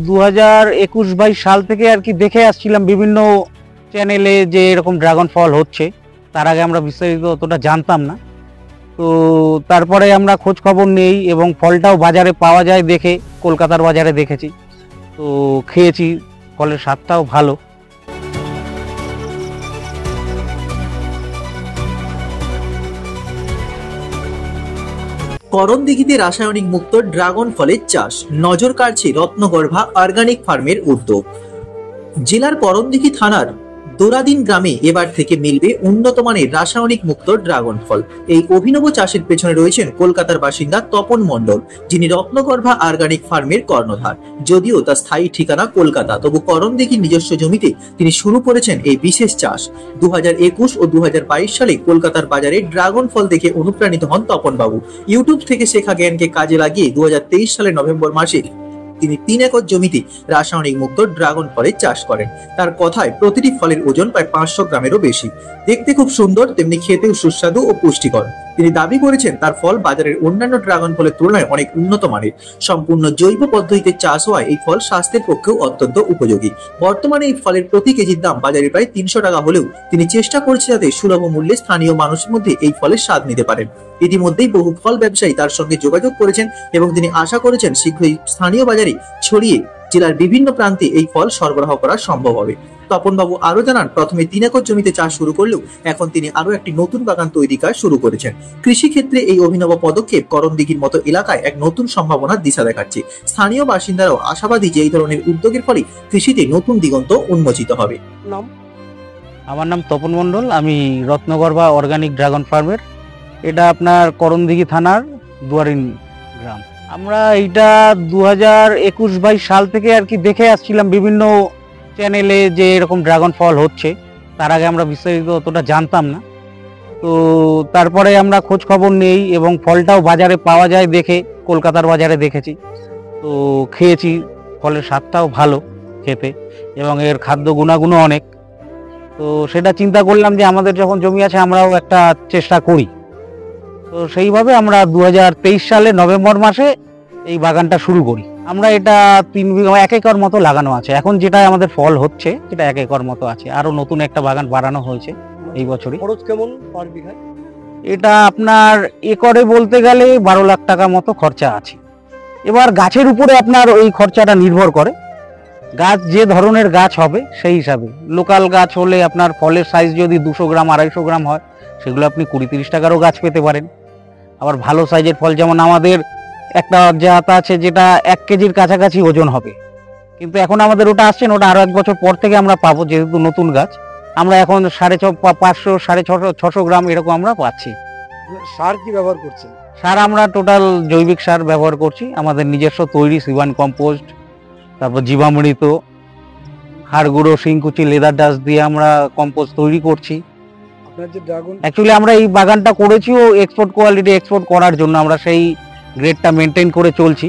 2021-22 সাল থেকে আর কি দেখে আসছিলাম বিভিন্ন চ্যানেলে যে এরকম ড্রাগন ফল হচ্ছে। তার আগে আমরা বিস্তারিত অতটা জানতাম না। তো তারপরে আমরা খোঁজ খবর নেই এবং ফলটাও বাজারে পাওয়া যায় দেখে কলকাতার বাজারে দেখেছি, তো খেয়েছি। ফলের স্বাদটাও ভালো। করণদিঘিতে রাসায়নিক মুক্ত ড্রাগন ফলের চাষ, নজর কাড়ছে রত্নগর্ভা অর্গানিক ফার্মের উদ্যোগ। জেলার করণদিঘি থানার দোরাদিন গ্রামে এবার থেকে মিলবে উন্নত মানের রাসায়নিক মুক্ত ড্রাগন ফল। এই অভিনব চাষের পেছনে রয়েছেন কলকাতার বাসিন্দা তপন মণ্ডল, যিনি রত্নগর্ভা অর্গানিক ফার্মের কর্ণধার। যদিও তার স্থায়ী ঠিকানা কলকাতা, তবু করণদিঘির নিজস্ব জমিতে তিনি শুরু করেছেন এই বিশেষ চাষ। 2021 ও 2022 সালে কলকাতার বাজারে ড্রাগন ফল দেখে অনুপ্রাণিত হন তপন বাবু। ইউটিউব থেকে শেখা জ্ঞানকে কাজে লাগিয়ে 2023 সালের নভেম্বর মাসে তিনি 3 একর জমিতে রাসায়নিক মুক্ত ড্রাগন ফলের চাষ করেন। তার কথায় প্রতিটি ফলের ওজন প্রায় 500 গ্রামেরও বেশি। দেখতে খুব সুন্দর, তেমনি খেতেও সুস্বাদু ও পুষ্টিকর। তিনি দাবি করেছেন তার ফল বাজারের অন্যান্য ড্রাগন ফলের তুলনায় অনেক উন্নত মানের। সম্পূর্ণ জৈব পদ্ধতিতে চাষ হওয়ায় এই ফল স্বাস্থ্যের পক্ষেও অত্যন্ত উপযোগী। বর্তমানে এই ফলের প্রতি কেজির দাম বাজারে প্রায় 300 টাকা হলেও তিনি চেষ্টা করছেন যাতে সুলভ মূল্যে স্থানীয় মানুষের মধ্যে এই ফলের স্বাদ নিতে পারেন। ইতিমধ্যেই বহু ফল ব্যবসায়ী তার সঙ্গে যোগাযোগ করেছেন এবং তিনি আশা করেছেন শীঘ্রই স্থানীয় বাজারে ছড়িয়ে জেলার বিভিন্ন প্রান্তে এই ফল সরবরাহ করা সম্ভব হবে। তপন বাবু আরো জানান, প্রথমে 3 একর জমিতে চাষ শুরু করলেও এখন তিনি আরো একটি নতুন বাগান তৈরি কাজ শুরু করেছেন। কৃষি ক্ষেত্রে এই অভিনব পদক্ষেপ করণদিঘির মতো এলাকায় এক নতুন সম্ভাবনার দিশা দেখাচ্ছে। স্থানীয় বাসিন্দারাও আশাবাদী যে এই ধরনের উদ্যোগের ফলে কৃষিতে নতুন দিগন্ত উন্মোচিত হবে। আমার নাম তপন মণ্ডল, আমি রত্নগর্ভা অর্গানিক ড্রাগন ফার্মের। এটা আপনার করণদিঘি থানার দুয়ারিন গ্রাম। আমরা এইটা 2021-22 সাল থেকে আর কি দেখে আসছিলাম বিভিন্ন চ্যানেলে যে এরকম ড্রাগন ফল হচ্ছে। তার আগে আমরা বিস্তারিত অতটা জানতাম না। তো তারপরে আমরা খোঁজ খবর নেই এবং ফলটাও বাজারে পাওয়া যায় দেখে কলকাতার বাজারে দেখেছি, তো খেয়েছি। ফলের স্বাদটাও ভালো খেতে এবং এর খাদ্য গুণাগুণও অনেক। তো সেটা চিন্তা করলাম যে আমাদের যখন জমি আছে আমরাও একটা চেষ্টা করি। তো সেইভাবে আমরা 2023 সালে নভেম্বর মাসে এই বাগানটা শুরু করি। আমরা এটা 3 বিঘা 1 একর মতো লাগানো আছে। এখন যেটা আমাদের ফল হচ্ছে সেটা 1 একর মতো আছে। আরো নতুন একটা বাগান বাড়ানো হয়েছে এই বছরই। খরচ কেমন পার বিঘায়? এটা আপনার একরে বলতে গেলে 12 লাখ টাকা মতো খরচা আছে। এবার গাছের উপরে আপনার ওই খরচাটা নির্ভর করে। গাছ যে ধরনের গাছ হবে সেই হিসাবে। লোকাল গাছ হলে আপনার ফলের সাইজ যদি 200 গ্রাম 250 গ্রাম হয়, সেগুলো আপনি 20-30 টাকারও গাছ পেতে পারেন। আবার ভালো সাইজের ফল, যেমন আমাদের একটা জাত আছে যেটা 1 কেজির কাছাকাছি ওজন হবে, কিন্তু এখন আমাদের ওটা আসছে না, ওটা আরো 1 বছর পর থেকে আমরা পাবো, যেহেতু নতুন গাছ। আমরা এখন 550, 650 গ্রাম এরকম আমরা পাচ্ছি। সার কি ব্যবহার করছেন? সার আমরা টোটাল জৈবিক সার ব্যবহার করছি, আমাদের নিজস্ব তৈরি সিভান কম্পোস্ট, তারপর জীবামৃত, হাড় গুঁড়ো, শিংকুচি, লেদার ডাস্ট দিয়ে আমরা কম্পোস্ট তৈরি করছি। আপনার যে ড্রাগন, অ্যাকচুয়ালি আমরা এই বাগানটা করেছিও এক্সপোর্ট কোয়ালিটি এক্সপোর্ট করার জন্য। আমরা সেই গ্রেডটা মেনটেন করে চলছি।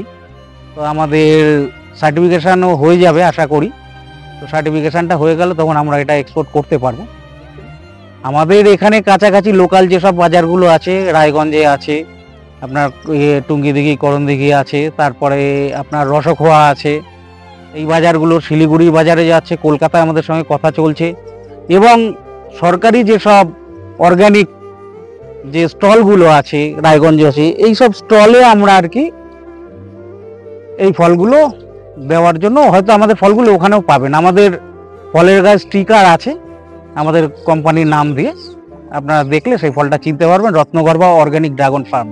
তো আমাদের সার্টিফিকেশনও হয়ে যাবে আশা করি। তো সার্টিফিকেশনটা হয়ে গেলে তখন আমরা এটা এক্সপোর্ট করতে পারবো। আমাদের এখানে কাছাকাছি লোকাল যেসব বাজারগুলো আছে, রায়গঞ্জে আছে, আপনার টুঙ্গিদিঘি, করণদিঘি আছে, তারপরে আপনার রসখোয়া আছে, এই বাজারগুলো শিলিগুড়ি বাজারে যাচ্ছে, কলকাতায় আমাদের সঙ্গে কথা চলছে। এবং সরকারি যেসব অর্গানিক যে স্টলগুলো আছে রায়গঞ্জে আছে, এই সব স্টলে আমরা আর কি এই ফলগুলো দেওয়ার জন্য, হয়তো আমাদের ফলগুলো ওখানেও পাবেন। আমাদের ফলের গাছ স্টিকার আছে আমাদের কোম্পানির নাম দিয়ে, আপনারা দেখলে সেই ফলটা চিনতে পারবেন, রত্নগর্ভা অর্গানিক ড্রাগন ফার্ম।